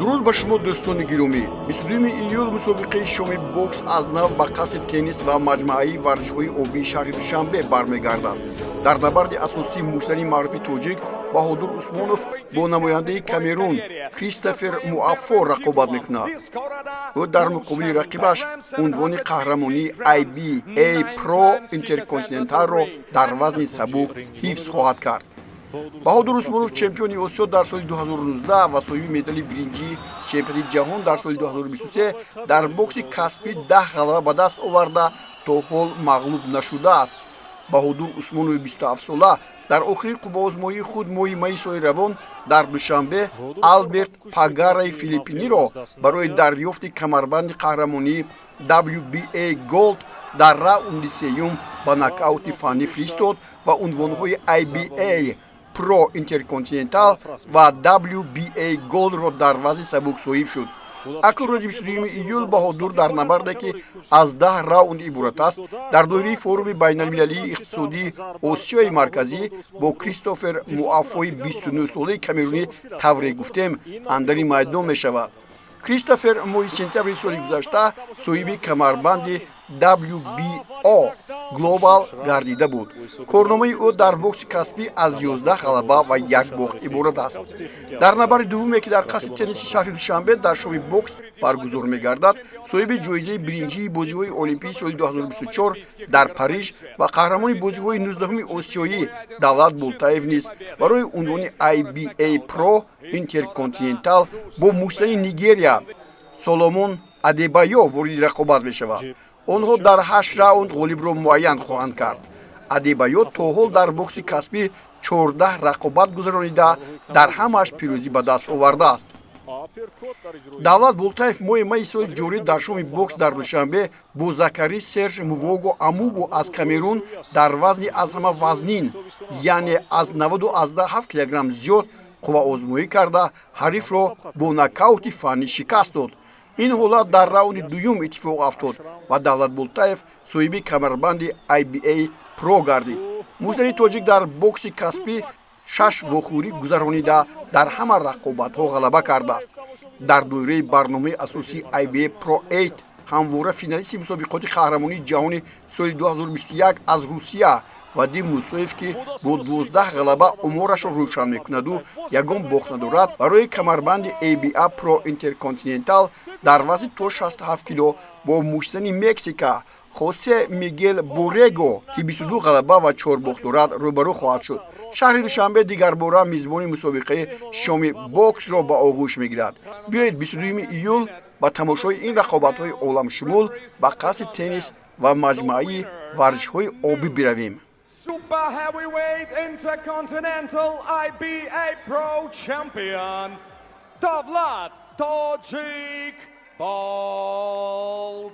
Дуруд ба шумо дӯстони гиромӣ. 22 июл мусобиқаи шоми бокс аз нав ба қасди теннис ва маҷмӯаи варзишҳои обии шаҳри Душанбе бармегардад. Дар набарди асосии муштари маъруфи тоҷик Баҳодур Усмонов бо намояндаи Камерун Кристофер Муаффо рақобат мекунад. ӯ дар муқобили рақибаш унвони қаҳрамонии IBA Pro Intercontinentalро дар вазни сабук ҳифз хоҳад кард. Баҳодур Усмонов чемпиони Осиё дар соли 2019 ва соҳиби медали биринҷии чемпионати ҷаҳон дар соли 2023 дар бокси каспӣ 10 ғалаба ба даст оварда то ҳол мағлуб нашудааст. Баҳодур Усмонови 27 сола дар охири қувваозмоии худ моҳи майи соли равон дар Душанбе Алберт Пагараи филиппиниро барои дарёфти камарбанди қаҳрамонии WBA Gold дар раунди сеюм ба нокаути фанӣ фиристод ва унвонҳои IBA Pro Intercontinental ва WBA Goldро дар вазни сабук соҳиб шуд. Акнун рӯзи 22 июл Баҳодур дар набарде ки аз 10 раунд иборат аст, дар доираи форуми байналмилалии иқтисодии Осиёи марказӣ бо Кристофер Муаффои 29 солаи камерунӣ тавре гуфтем андари майдон мешавад. Кристофер моҳи сентябри соли гузашта соҳиби камарбанди WBO Global гардида буд. Корномаи ӯ дар бокси каспӣ аз 11 ғалаба ва 1 бохт иборат аст. Дар набари дуввуме ки дар қасди тенниси шаҳри Душанбе дар шоми бокс баргузор мегардад, соҳиби ҷоизаи биринҷии бозиҳои олимпии соли 2024 дар Париж ва қаҳрамони бозиҳои 19-уми Осиёӣ Давлат Болтаев низ барои унвони IBA Pro Intercontinental бо муштари Нигерия Соломон Адебайо вориди рақобат мешавад. онҳо дар 8 раунд ғолибро муайян хоҳанд кард. Адебайо то ҳол дар бокси каспӣ 14 рақобат гузаронида дар ҳамааш пирӯзӣ ба даст овардааст. Давлат Болтаев моҳи майи соли ҷорӣ дар шоми бокс дар Душанбе бо Закари Серж Мувого Амуго аз Камерун дар вазни аз ҳама вазнин, яъне аз 97 килограмм зиёд қувваозмоӣ карда ҳарифро бо нокаути фанӣ шикаст дод. ин ҳолат дар раунди дуюм иттифоқ афтод ва Давлат Болтаев соҳиби камарбанди IBA Pro гардид. муштари тоҷик дар бокси каспӣ 6 вохӯрӣ гузаронида дар ҳама рақобатҳо ғалаба кардааст. дар доираи барномаи асосии IBA Pro 8 ҳамвора финалисти мусобиқоти қаҳрамонии ҷаҳони соли 2021 аз Русия Вадим Мусоев ки бо 12 ғалаба уморашро рӯшан мекунаду ягон бохт надорад, барои камарбанди ABA Pro Intercontinental дар вазни то 67 кило бо муштани Мексика Хосе Мигел Борего ки 22 ғалаба ва 4 бохт дорад рӯбарӯ хоҳад шуд. шаҳри Душанбе дигарбора мизбони мусобиқаи шоми боксро ба оғӯш мегирад. биёед 22 июл ба тамошои ин рақобатҳои оламшумул ба қасди теннис ва маҷмӯаи варзишҳои обӣ биравем. Super Heavyweight Intercontinental IBA Pro Champion Davlat Tojik Boltayev.